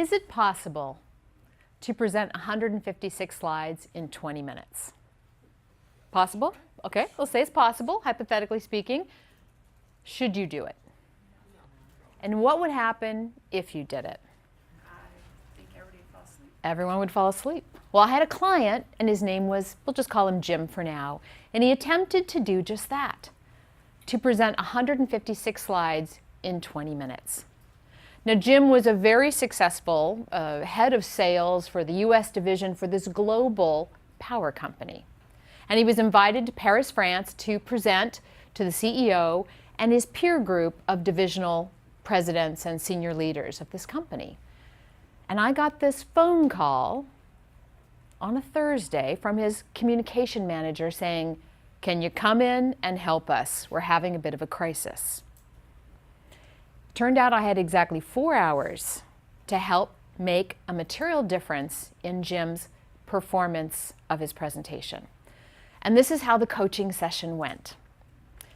Is it possible to present 156 slides in 20 minutes? Possible? Okay, we'll say it's possible, hypothetically speaking. Should you do it? And what would happen if you did it? I think everybody would fall asleep. Everyone would fall asleep. Well, I had a client, and his name was, we'll just call him Jim for now, and he attempted to do just that, to present 156 slides in 20 minutes. Now, Jim was a very successful head of sales for the US division for this global power company. And he was invited to Paris, France to present to the CEO and his peer group of divisional presidents and senior leaders of this company. And I got this phone call on a Thursday from his communication manager saying, "Can you come in and help us? We're having a bit of a crisis." Turned out I had exactly 4 hours to help make a material difference in Jim's performance of his presentation. And this is how the coaching session went.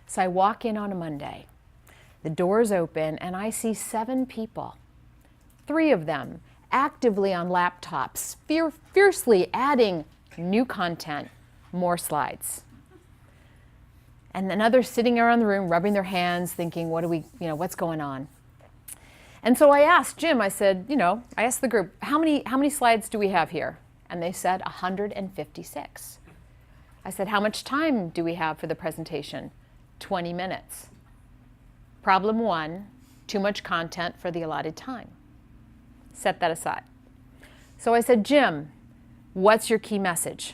So I walk in on a Monday, the doors open, and I see 7 people, 3 of them actively on laptops, fiercely adding new content, more slides. And then others sitting around the room, rubbing their hands, thinking, what's going on? And so I asked Jim, I said, I asked the group, how many slides do we have here? And they said 156. I said, how much time do we have for the presentation? 20 minutes. Problem 1, too much content for the allotted time. Set that aside. So I said, Jim, what's your key message?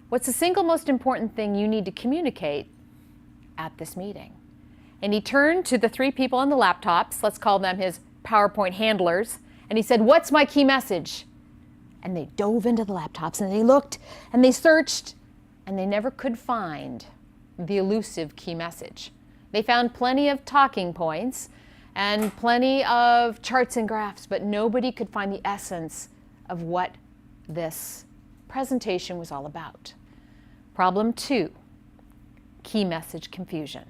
What's the single most important thing you need to communicate at this meeting? And he turned to the 3 people on the laptops, let's call them his PowerPoint handlers, and he said, what's my key message? And they dove into the laptops and they looked and they searched and they never could find the elusive key message. They found plenty of talking points and plenty of charts and graphs, but nobody could find the essence of what this presentation was all about. Problem 2, key message confusion.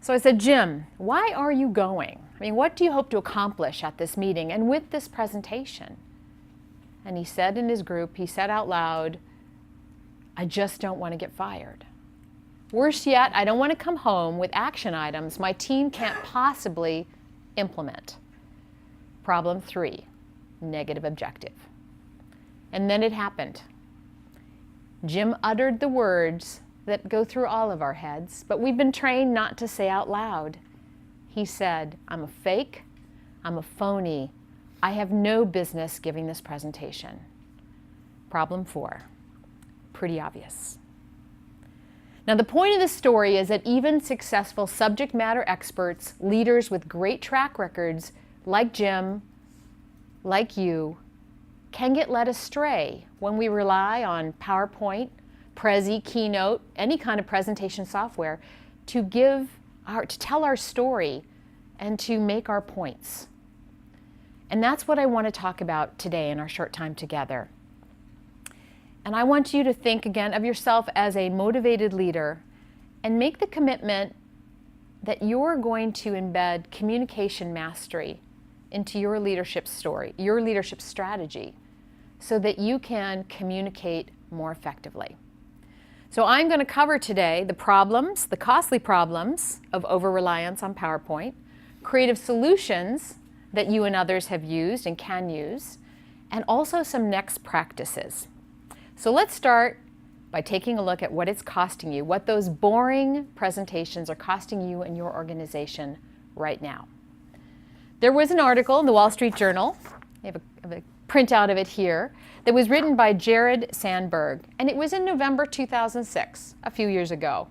So I said, Jim, why are you going? What do you hope to accomplish at this meeting and with this presentation? And he said in his group, he said out loud, I just don't want to get fired. Worse yet, I don't want to come home with action items my team can't possibly implement. Problem 3, negative objective. And then it happened. Jim uttered the words that go through all of our heads, but we've been trained not to say out loud. He said, I'm a fake, I'm a phony, I have no business giving this presentation. Problem 4, pretty obvious. Now the point of this story is that even successful subject matter experts, leaders with great track records, like Jim, like you, can get led astray when we rely on PowerPoint, Prezi, Keynote, any kind of presentation software to tell our story and to make our points. And that's what I want to talk about today in our short time together. And I want you to think again of yourself as a motivated leader and make the commitment that you're going to embed communication mastery into your leadership story, your leadership strategy, so that you can communicate more effectively. So I'm going to cover today the problems, the costly problems of over-reliance on PowerPoint, creative solutions that you and others have used and can use, and also some next practices. So let's start by taking a look at what it's costing you, what those boring presentations are costing you and your organization right now. There was an article in the Wall Street Journal, I have a printout of it here, that was written by Jared Sandberg, and it was in November 2006, a few years ago.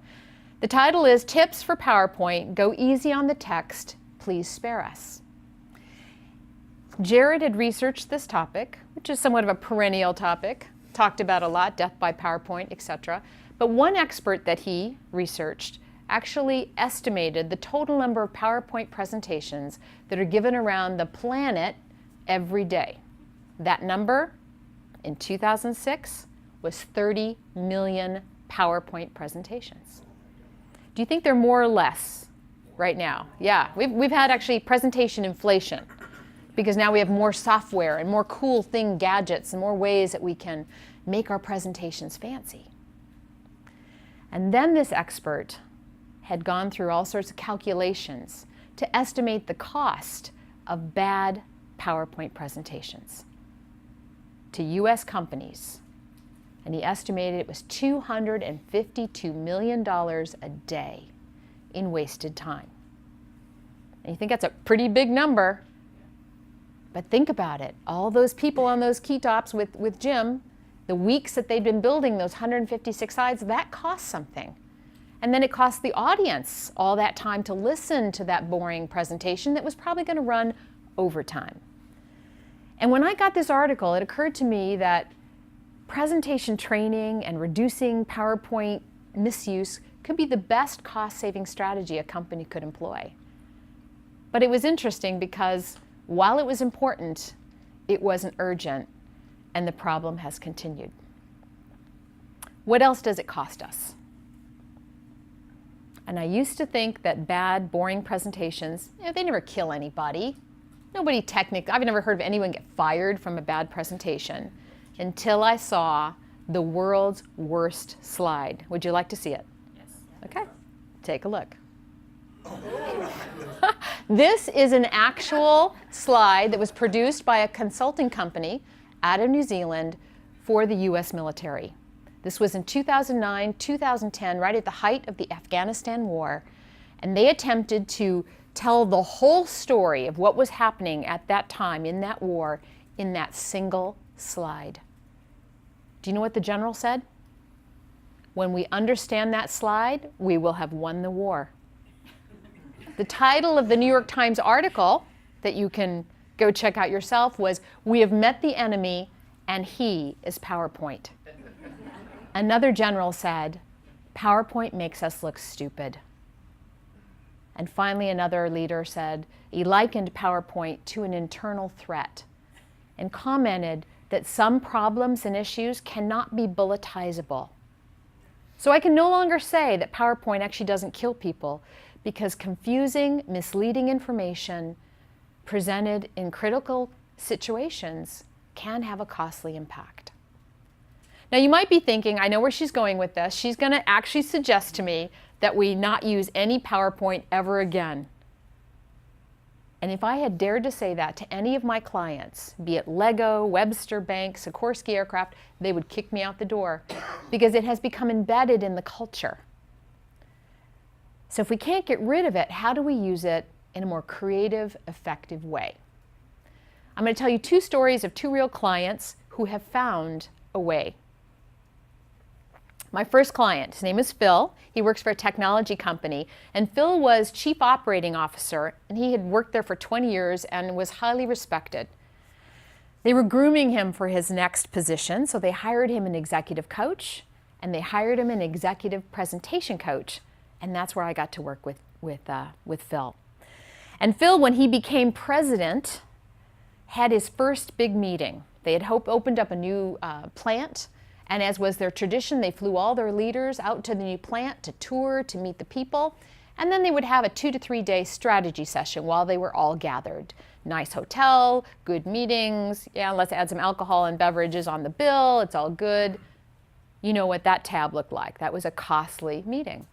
The title is Tips for PowerPoint, Go Easy on the Text, Please Spare Us. Jared had researched this topic, which is somewhat of a perennial topic, talked about a lot, death by PowerPoint, etc. But one expert that he researched actually estimated the total number of PowerPoint presentations that are given around the planet every day. That number in 2006 was 30 million PowerPoint presentations. Do you think they're more or less right now? Yeah, we've had actually presentation inflation. because now we have more software and more cool thing gadgets and more ways that we can make our presentations fancy. And then this expert had gone through all sorts of calculations to estimate the cost of bad PowerPoint presentations to US companies. And he estimated it was $252 million a day in wasted time. And you think that's a pretty big number, but think about it. All those people on those key tops with Jim, the weeks that they'd been building those 156 slides, that cost something. And then it cost the audience all that time to listen to that boring presentation that was probably going to run overtime. And when I got this article, it occurred to me that presentation training and reducing PowerPoint misuse could be the best cost-saving strategy a company could employ. But it was interesting because while it was important, it wasn't urgent, and the problem has continued. What else does it cost us? And I used to think that bad, boring presentations, they never kill anybody. Nobody technically, I've never heard of anyone get fired from a bad presentation until I saw the world's worst slide. Would you like to see it? Yes. Okay, take a look. This is an actual slide that was produced by a consulting company out of New Zealand for the US military. This was in 2009, 2010, right at the height of the Afghanistan war, and they attempted to tell the whole story of what was happening at that time in that war in that single slide. Do you know what the general said? When we understand that slide, we will have won the war. The title of the New York Times article that you can go check out yourself was, "We have met the enemy and he is PowerPoint." Another general said, "PowerPoint makes us look stupid." And finally, another leader said he likened PowerPoint to an internal threat and commented that some problems and issues cannot be bulletizable. So I can no longer say that PowerPoint actually doesn't kill people, because confusing, misleading information presented in critical situations can have a costly impact. Now you might be thinking, I know where she's going with this. She's going to actually suggest to me that we not use any PowerPoint ever again. And if I had dared to say that to any of my clients, be it Lego, Webster Bank, Sikorsky Aircraft, they would kick me out the door because it has become embedded in the culture. So if we can't get rid of it, how do we use it in a more creative, effective way? I'm going to tell you two stories of two real clients who have found a way. My first client, his name is Phil. He works for a technology company, and Phil was chief operating officer, and he had worked there for 20 years and was highly respected. They were grooming him for his next position, so they hired him an executive coach, and they hired him an executive presentation coach, and that's where I got to work with Phil. And Phil, when he became president, had his first big meeting. They had opened up a new plant, and as was their tradition, they flew all their leaders out to the new plant to tour, to meet the people, and then they would have a 2 to 3 day strategy session while they were all gathered. Nice hotel, good meetings, yeah, let's add some alcohol and beverages on the bill, it's all good. You know what that tab looked like. That was a costly meeting.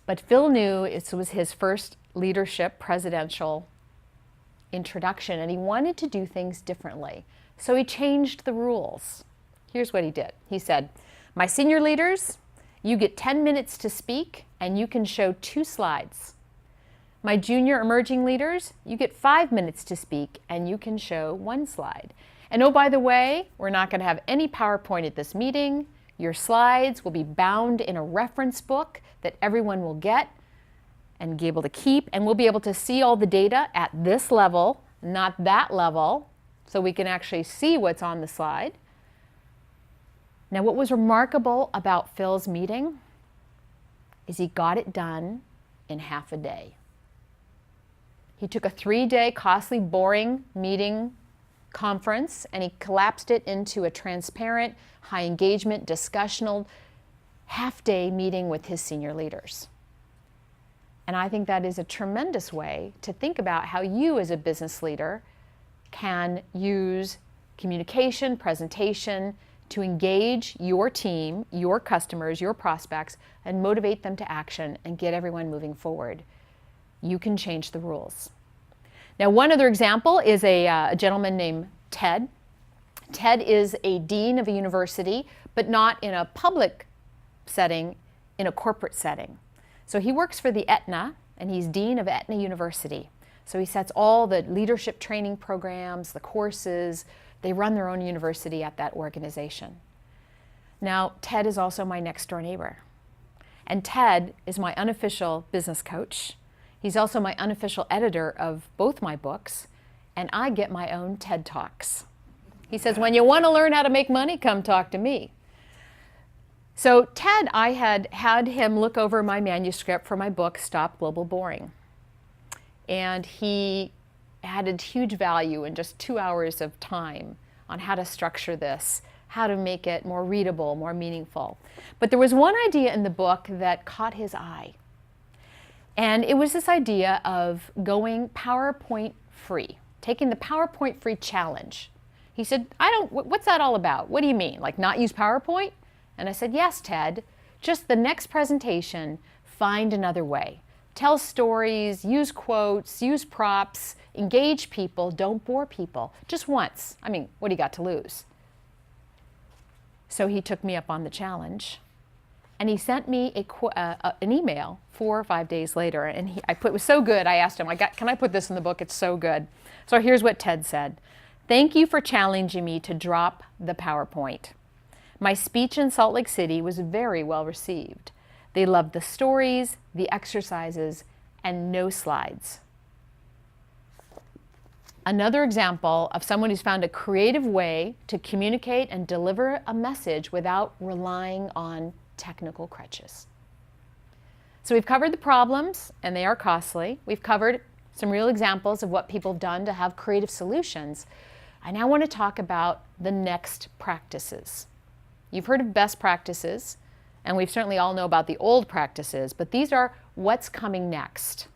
But Phil knew it was his first leadership presidential introduction, and he wanted to do things differently. So he changed the rules. Here's what he did. He said, "My senior leaders, you get 10 minutes to speak, and you can show 2 slides. My junior emerging leaders, you get 5 minutes to speak, and you can show 1 slide. And oh, by the way, we're not going to have any PowerPoint at this meeting. Your slides will be bound in a reference book that everyone will get and be able to keep, and we'll be able to see all the data at this level, not that level, so we can actually see what's on the slide." Now, what was remarkable about Phil's meeting is he got it done in half a day. He took a 3-day, costly, boring meeting conference, and he collapsed it into a transparent, high engagement, discussional, half-day meeting with his senior leaders. And I think that is a tremendous way to think about how you as a business leader can use communication, presentation to engage your team, your customers, your prospects, and motivate them to action and get everyone moving forward. You can change the rules. Now, one other example is a gentleman named Ted. Ted is a dean of a university, but not in a public setting, in a corporate setting. So he works for the Aetna, and he's dean of Aetna University. So he sets all the leadership training programs, the courses. They run their own university at that organization. Now, Ted is also my next door neighbor. And Ted is my unofficial business coach. He's also my unofficial editor of both my books, and I get my own TED Talks. He says, when you want to learn how to make money, come talk to me. So Ted, I had him look over my manuscript for my book, Stop Global Boring. And he added huge value in just 2 hours of time on how to structure this, how to make it more readable, more meaningful. But there was one idea in the book that caught his eye. And it was this idea of going PowerPoint free, taking the PowerPoint free challenge. He said, what's that all about? What do you mean? Like not use PowerPoint? And I said, yes, Ted, just the next presentation, find another way. Tell stories, use quotes, use props, engage people, don't bore people, just once. I mean, what do you got to lose? So he took me up on the challenge, and he sent me an email 4 or 5 days later, and it was so good, I asked him, can I put this in the book? It's so good. So here's what Ted said. Thank you for challenging me to drop the PowerPoint. My speech in Salt Lake City was very well received. They loved the stories, the exercises, and no slides. Another example of someone who's found a creative way to communicate and deliver a message without relying on technical crutches. So we've covered the problems, and they are costly. We've covered some real examples of what people have done to have creative solutions. I now want to talk about the next practices. You've heard of best practices, and we certainly all know about the old practices, but these are what's coming next.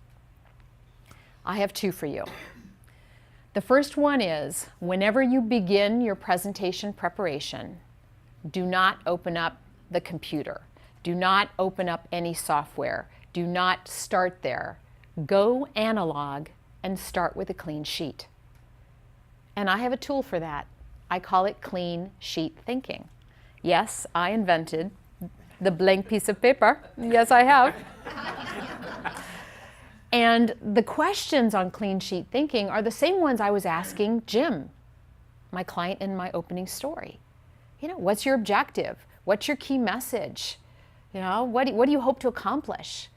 I have 2 for you. The first one is, whenever you begin your presentation preparation, do not open up the computer. Do not open up any software. Do not start there. Go analog and start with a clean sheet. And I have a tool for that. I call it clean sheet thinking. Yes, I invented the blank piece of paper. Yes, I have. And the questions on clean sheet thinking are the same ones I was asking Jim, my client in my opening story. You know, what's your objective? What's your key message? You know, what do you hope to accomplish?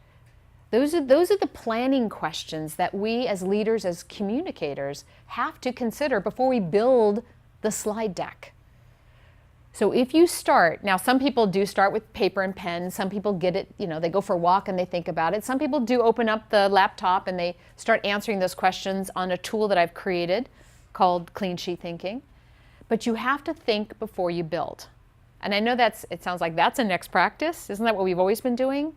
Those are the planning questions that we as leaders, as communicators, have to consider before we build the slide deck. So if you start, now some people do start with paper and pen, some people get it, you know, they go for a walk and they think about it. Some people do open up the laptop and they start answering those questions on a tool that I've created called Clean Sheet Thinking. But you have to think before you build. And I know it sounds like that's a next practice. Isn't that what we've always been doing?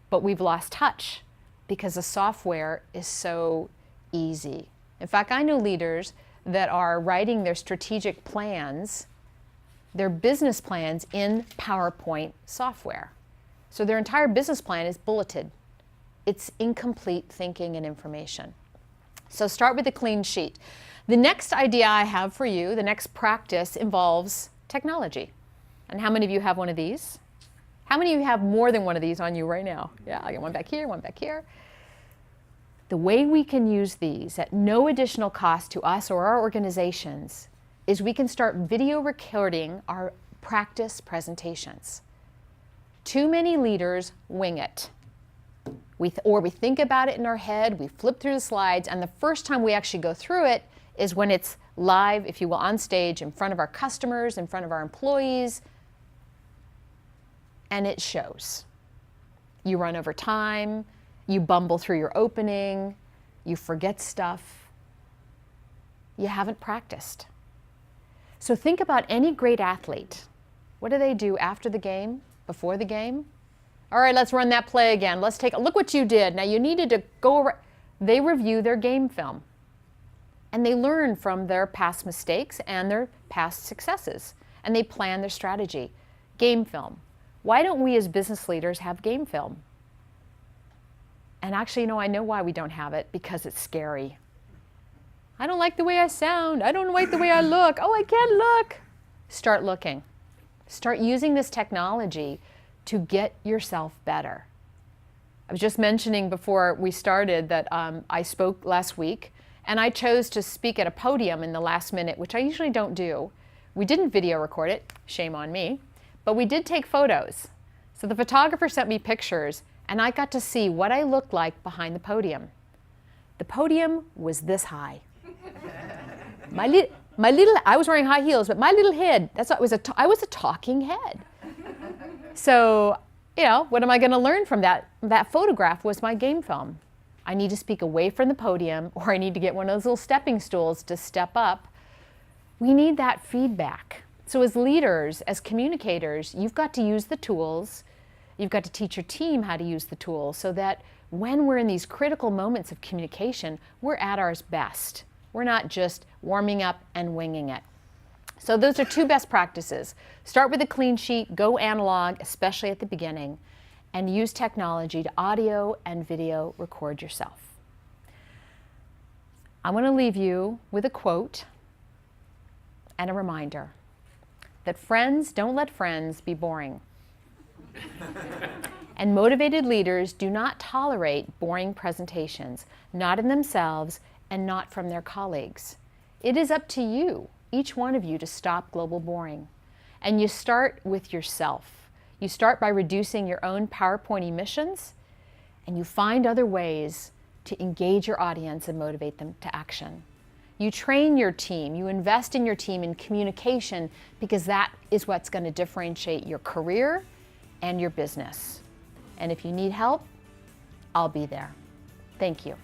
But we've lost touch because the software is so easy. In fact, I know leaders that are writing their strategic plans, their business plans in PowerPoint software. So their entire business plan is bulleted. It's incomplete thinking and information. So start with a clean sheet. The next idea I have for you, the next practice, involves technology. And how many of you have one of these? How many of you have more than one of these on you right now? Yeah, I got one back here, one back here. The way we can use these at no additional cost to us or our organizations is we can start video recording our practice presentations. Too many leaders wing it. We think about it in our head, we flip through the slides, and the first time we actually go through it is when it's live, if you will, on stage, in front of our customers, in front of our employees, and it shows. You run over time, you bumble through your opening, you forget stuff. You haven't practiced. So think about any great athlete. What do they do after the game, before the game? All right, let's run that play again. Let's take a look what you did. Now you needed to go over. They review their game film. And they learn from their past mistakes and their past successes. And they plan their strategy. Game film. Why don't we as business leaders have game film? And actually, I know why we don't have it, because it's scary. I don't like the way I sound. I don't like the way I look. Oh, I can't look. Start looking. Start using this technology to get yourself better. I was just mentioning before we started that I spoke last week, and I chose to speak at a podium in the last minute, which I usually don't do. We didn't video record it, shame on me, but we did take photos. So the photographer sent me pictures, and I got to see what I looked like behind the podium. The podium was this high. I was wearing high heels, but my little head, I was a talking head. So, what am I going to learn from that? That photograph was my game film. I need to speak away from the podium, or I need to get one of those little stepping stools to step up. We need that feedback. So as leaders, as communicators, you've got to use the tools. You've got to teach your team how to use the tools so that when we're in these critical moments of communication, we're at our best. We're not just warming up and winging it. So those are two best practices. Start with a clean sheet, go analog, especially at the beginning, and use technology to audio and video record yourself. I want to leave you with a quote and a reminder that friends don't let friends be boring. And motivated leaders do not tolerate boring presentations, not in themselves and not from their colleagues. It is up to you, each one of you, to stop global boring. And you start with yourself. You start by reducing your own PowerPoint emissions, and you find other ways to engage your audience and motivate them to action. You train your team, you invest in your team in communication, because that is what's going to differentiate your career and your business. And if you need help, I'll be there. Thank you.